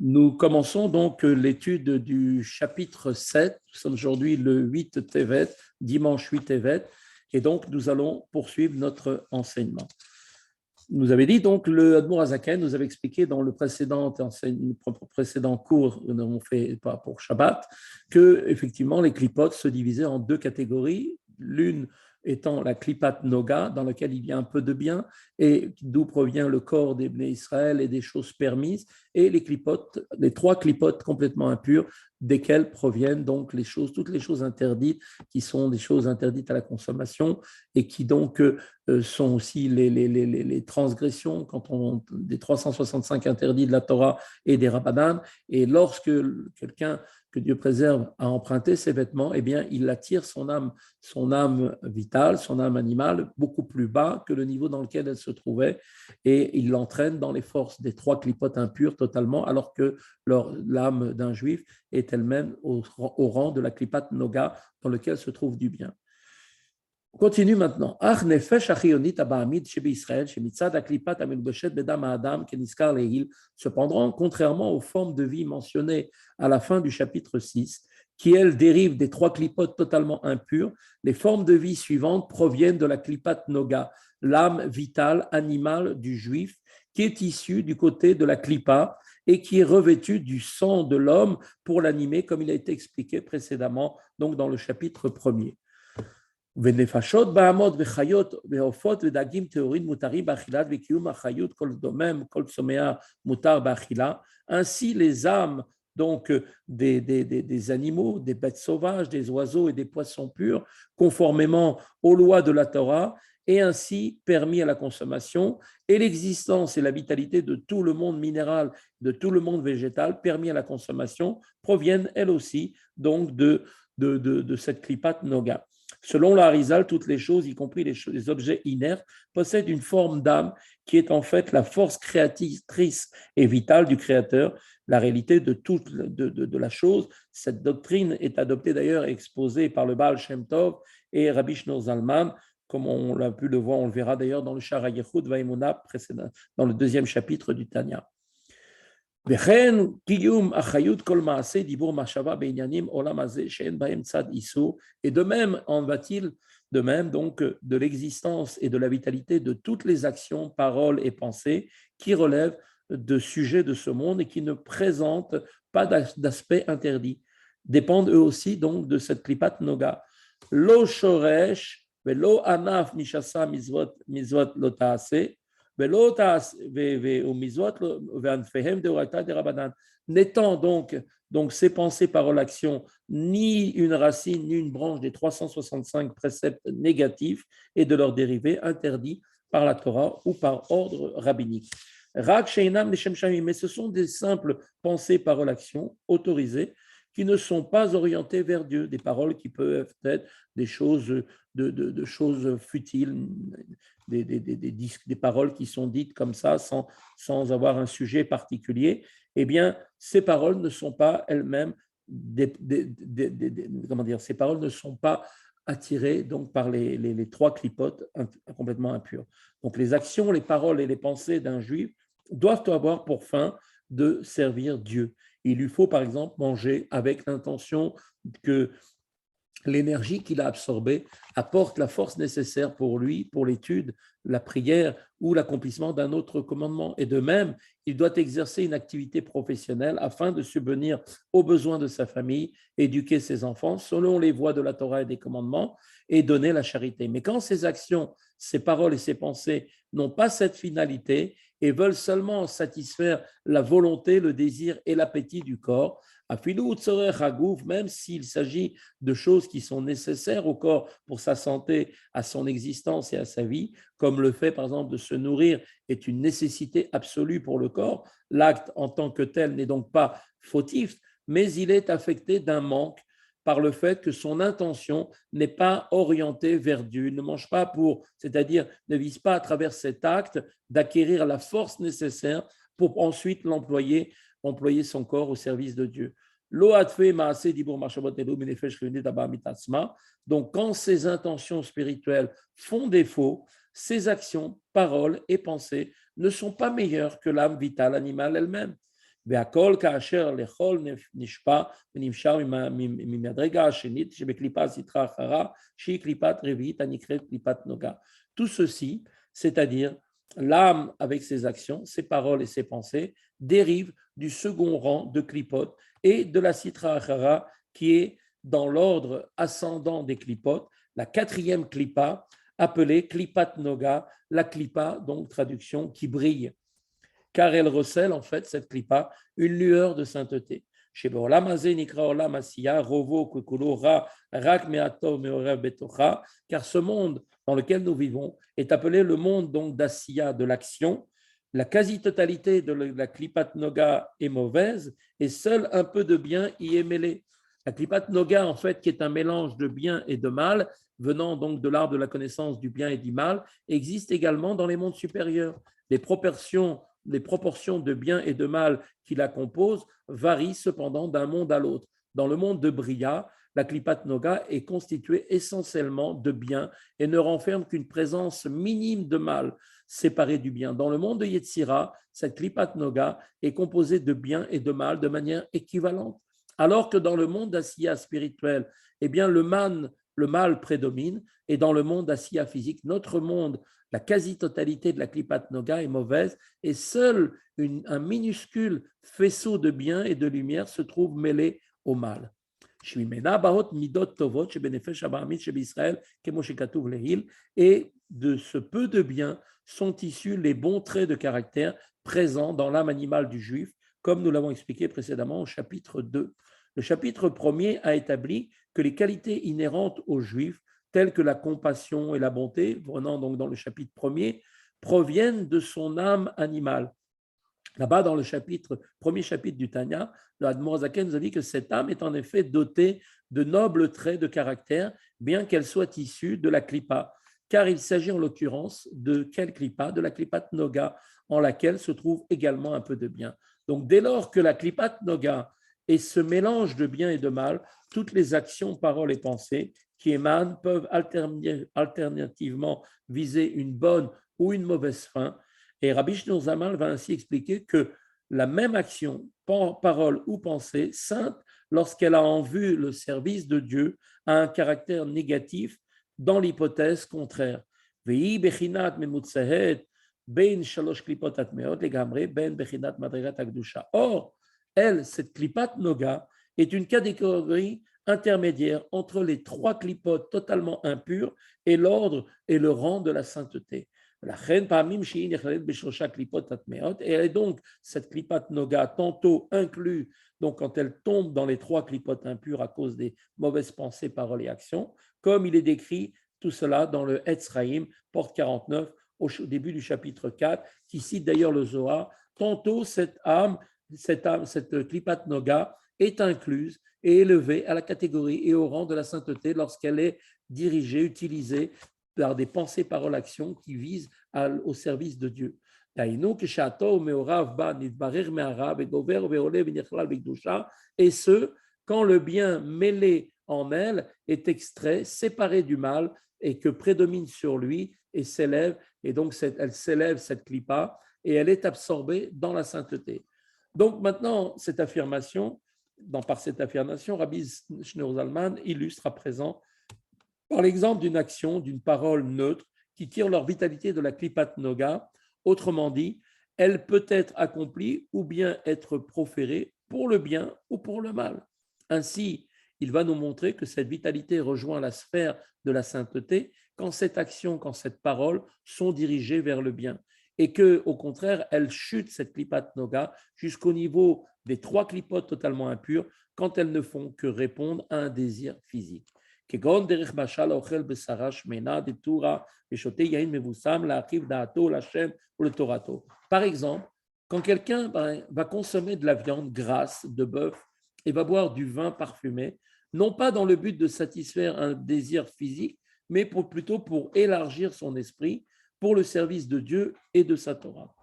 Nous commençons donc l'étude du chapitre 7. Nous sommes aujourd'hui le 8 Tevet, dimanche 8 Tevet, et donc nous allons poursuivre notre enseignement. Nous avait dit donc le Admour Hazaken nous avait expliqué dans le précédent cours que nous avons fait pour Shabbat que effectivement les clipotes se divisaient en deux catégories. L'une étant la klipat noga, dans laquelle il y a un peu de bien, et d'où provient le corps des Bnei Israël et des choses permises, et les trois clipotes complètement impures, desquelles proviennent donc toutes les choses interdites, qui sont des choses interdites à la consommation, et qui donc sont aussi les transgressions des 365 interdits de la Torah et des Rabbanan. Et lorsque quelqu'un que Dieu préserve a emprunté ses vêtements, eh bien, il attire son âme vitale, son âme animale, beaucoup plus bas que le niveau dans lequel elle se trouvait, et il l'entraîne dans les forces des trois clipotes impures totalement, alors que l'âme d'un juif est elle-même au rang de la klipat noga, dans lequel se trouve du bien. On continue maintenant. Cependant, contrairement aux formes de vie mentionnées à la fin du chapitre 6, qui elles dérivent des trois clipotes totalement impures, les formes de vie suivantes proviennent de la klipat noga, l'âme vitale animale du juif, qui est issue du côté de la klipa et qui est revêtue du sang de l'homme pour l'animer, comme il a été expliqué précédemment, donc dans le chapitre 1er. ונפשות בהמות וחיות ועופות ודגים טהורים מותרים באכילת וקיום החיות כל דומם כל צומע מותר באכילה. Ainsi les âmes donc des animaux, des bêtes sauvages, des oiseaux et des poissons purs, conformément aux lois de la Torah, et ainsi permis à la consommation, et l'existence et la vitalité de tout le monde minéral, de tout le monde végétal, permis à la consommation, proviennent elles aussi donc de cette klipat noga. Selon la Harizal, toutes les choses, y compris les objets inertes, possèdent une forme d'âme qui est en fait la force créatrice et vitale du Créateur, la réalité de la chose. Cette doctrine est adoptée d'ailleurs et exposée par le Baal Shem Tov et Rabbi Shneur Zalman, comme on l'a pu le voir, on le verra d'ailleurs dans le Shara Yechud Vaimuna précédent, dans le 2e chapitre du Tanya. Et de même en va-t-il de même donc de l'existence et de la vitalité de toutes les actions, paroles et pensées qui relèvent de sujets de ce monde et qui ne présentent pas d'aspect interdit, dépendent eux aussi donc de cette klipat noga. Lo shoresh velo anaf mishasa mizvot lo taase. N'étant donc ces pensées, paroles, actions, ni une racine, ni une branche des 365 préceptes négatifs et de leurs dérivés interdits par la Torah ou par ordre rabbinique. Mais ce sont des simples pensées, paroles, actions autorisées qui ne sont pas orientées vers Dieu, des paroles qui peuvent être des choses, de choses futiles, des paroles qui sont dites comme ça sans avoir un sujet particulier. Eh bien, ces paroles ne sont pas elles-mêmes, ces paroles ne sont pas attirées donc par les trois clipotes complètement impures. Donc, les actions, les paroles et les pensées d'un juif doivent avoir pour fin de servir Dieu. Il lui faut, par exemple, manger avec l'intention que l'énergie qu'il a absorbée apporte la force nécessaire pour lui, pour l'étude, la prière ou l'accomplissement d'un autre commandement. Et de même, il doit exercer une activité professionnelle afin de subvenir aux besoins de sa famille, éduquer ses enfants selon les voies de la Torah et des commandements et donner la charité. Mais quand ces actions, ces paroles et ces pensées n'ont pas cette finalité et veulent seulement satisfaire la volonté, le désir et l'appétit du corps, même s'il s'agit de choses qui sont nécessaires au corps pour sa santé, à son existence et à sa vie, comme le fait par exemple de se nourrir est une nécessité absolue pour le corps, l'acte en tant que tel n'est donc pas fautif, mais il est affecté d'un manque par le fait que son intention n'est pas orientée vers Dieu. Il ne mange pas pour, c'est-à-dire ne vise pas à travers cet acte d'acquérir la force nécessaire pour ensuite employer son corps au service de Dieu. Donc, quand ces intentions spirituelles font défaut, ces actions, paroles et pensées ne sont pas meilleures que l'âme vitale animale elle-même. והכל כאשר לכל נשפע ונמשל ממדרגה השנית שבקליפת סטרא אחרא שהיא קליפת רביעית הנקראת קליפת נוגה. Tout ceci, c'est-à-dire l'âme avec ses actions, ses paroles et ses pensées, dérive du second rang de clipote et de la sitra achara qui est dans l'ordre ascendant des clipotes, la quatrième clipa appelée klipat noga, la clipa, donc traduction, qui brille, car elle recèle en fait, cette clipa, une lueur de sainteté. Car ce monde dans lequel nous vivons est appelé le monde donc d'Asiya, de l'action. La quasi-totalité de la klipat noga est mauvaise et seul un peu de bien y est mêlé. La klipat noga, en fait, qui est un mélange de bien et de mal, venant donc de l'arbre de la connaissance du bien et du mal, existe également dans les mondes supérieurs. Les proportions de bien et de mal qui la composent varient cependant d'un monde à l'autre. Dans le monde de Briya, la klipat noga est constituée essentiellement de bien et ne renferme qu'une présence minime de mal séparée du bien. Dans le monde de Yetzira, cette klipat noga est composée de bien et de mal de manière équivalente. Alors que dans le monde d'Asiya spirituel, eh bien le mal prédomine, et dans le monde d'Asiya physique, notre monde, la quasi-totalité de la klipat noga est mauvaise, et seul un minuscule faisceau de bien et de lumière se trouve mêlé au mal. Et de ce peu de bien sont issus les bons traits de caractère présents dans l'âme animale du juif, comme nous l'avons expliqué précédemment au chapitre 2. Le chapitre 1er a établi que les qualités inhérentes aux juifs, telles que la compassion et la bonté, venant donc dans le chapitre 1er, proviennent de son âme animale. Là-bas, dans le premier chapitre du Tanya, le Admor Zaken nous a dit que cette âme est en effet dotée de nobles traits de caractère, bien qu'elle soit issue de la klipa, car il s'agit en l'occurrence de quelle klipa? De la klipat noga, en laquelle se trouve également un peu de bien. Donc, dès lors que la klipat noga est ce mélange de bien et de mal, toutes les actions, paroles et pensées qui émanent peuvent alternativement viser une bonne ou une mauvaise fin. Et Rabbi Shneur Zalman va ainsi expliquer que la même action, parole ou pensée, sainte, lorsqu'elle a en vue le service de Dieu, a un caractère négatif dans l'hypothèse contraire. Or, elle, cette klipat noga, est une catégorie intermédiaire entre les trois klipotes totalement impures et l'ordre et le rang de la sainteté. Et elle est donc, cette klipat noga, tantôt inclue, donc quand elle tombe dans les trois klipotes impures à cause des mauvaises pensées, paroles et actions, comme il est décrit tout cela dans le Etzraïm, porte 49, au début du chapitre 4, qui cite d'ailleurs le Zohar. Tantôt cette klipat noga est incluse et élevée à la catégorie et au rang de la sainteté lorsqu'elle est dirigée, utilisée par des pensées, paroles, actions qui visent au service de Dieu. Et ce, quand le bien mêlé en elle est extrait, séparé du mal et que prédomine sur lui et s'élève, et donc elle s'élève cette klipa et elle est absorbée dans la sainteté. Donc maintenant, par cette affirmation, Rabbi Shneur Zalman illustre à présent par l'exemple d'une action, d'une parole neutre qui tire leur vitalité de la klipat noga. Autrement dit, elle peut être accomplie ou bien être proférée pour le bien ou pour le mal. Ainsi, il va nous montrer que cette vitalité rejoint la sphère de la sainteté quand cette action, quand cette parole sont dirigées vers le bien. Et que, au contraire, elle chute, cette klipat noga, jusqu'au niveau des trois klipotes totalement impures quand elles ne font que répondre à un désir physique. Par exemple, quand quelqu'un va consommer de la viande grasse de bœuf et va boire du vin parfumé, non pas dans le but de satisfaire un désir physique, mais plutôt pour élargir son esprit pour le service de Dieu et de sa Torah.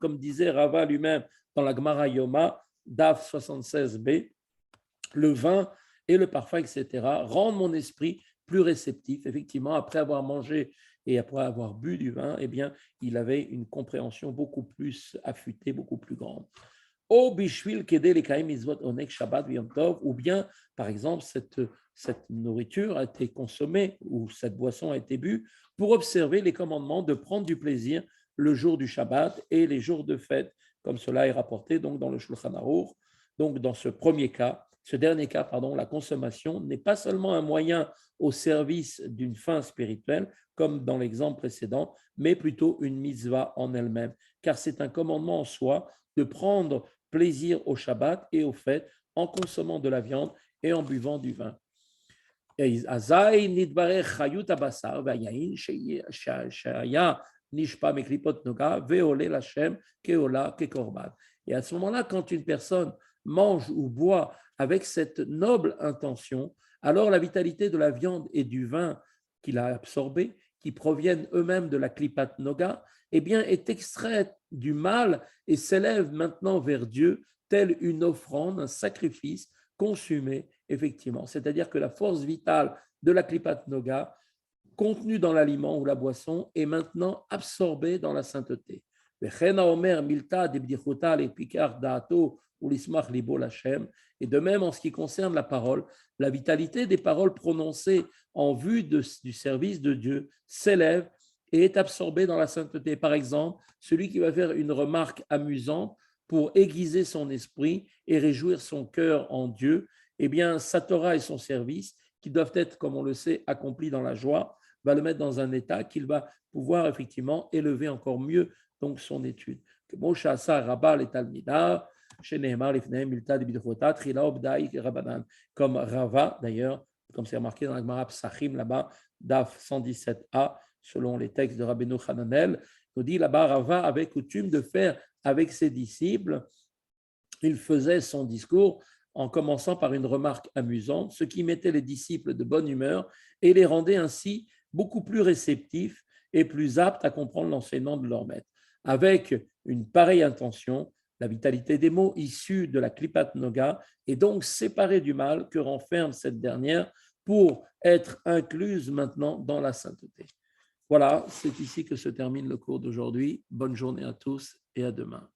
Comme disait Rava lui-même dans la Gemara Yoma, Daf 76b, le vin et le parfum, etc., rendent mon esprit plus réceptif. Effectivement, après avoir mangé et après avoir bu du vin, eh bien, il avait une compréhension beaucoup plus affûtée, beaucoup plus grande. Ou bien, par exemple, cette nourriture a été consommée ou cette boisson a été bue pour observer les commandements de prendre du plaisir le jour du Shabbat et les jours de fête, comme cela est rapporté donc dans le Shulchan Aruch. Donc, dans ce dernier cas, la consommation n'est pas seulement un moyen au service d'une fin spirituelle, comme dans l'exemple précédent, mais plutôt une mitzvah en elle-même, car c'est un commandement en soi de prendre plaisir au Shabbat et aux fêtes en consommant de la viande et en buvant du vin. Et à ce moment-là, quand une personne mange ou boit avec cette noble intention, alors la vitalité de la viande et du vin qu'il a absorbé, qui proviennent eux-mêmes de la klipat noga, eh bien, est extraite du mal et s'élève maintenant vers Dieu, telle une offrande, un sacrifice consumé, effectivement. C'est-à-dire que la force vitale de la klipat noga, contenue dans l'aliment ou la boisson, est maintenant absorbée dans la sainteté. Et de même, en ce qui concerne la parole, la vitalité des paroles prononcées en vue du service de Dieu s'élève et est absorbée dans la sainteté. Par exemple, celui qui va faire une remarque amusante pour aiguiser son esprit et réjouir son cœur en Dieu, eh bien, sa Torah et son service, qui doivent être, comme on le sait, accomplis dans la joie, va le mettre dans un état qu'il va pouvoir effectivement élever encore mieux donc son étude. Comme Rava, d'ailleurs, comme c'est remarqué dans la Gemara Psachim, là-bas, DAF 117a, selon les textes de Rabbeinu Hananel, nous dit là-bas, Rava avait coutume de faire avec ses disciples, il faisait son discours en commençant par une remarque amusante, ce qui mettait les disciples de bonne humeur et les rendait ainsi beaucoup plus réceptifs et plus aptes à comprendre l'enseignement de leur maître. Avec une pareille intention, la vitalité des mots issus de la Klipat Noga est donc séparée du mal que renferme cette dernière pour être incluse maintenant dans la sainteté. Voilà, c'est ici que se termine le cours d'aujourd'hui. Bonne journée à tous et à demain.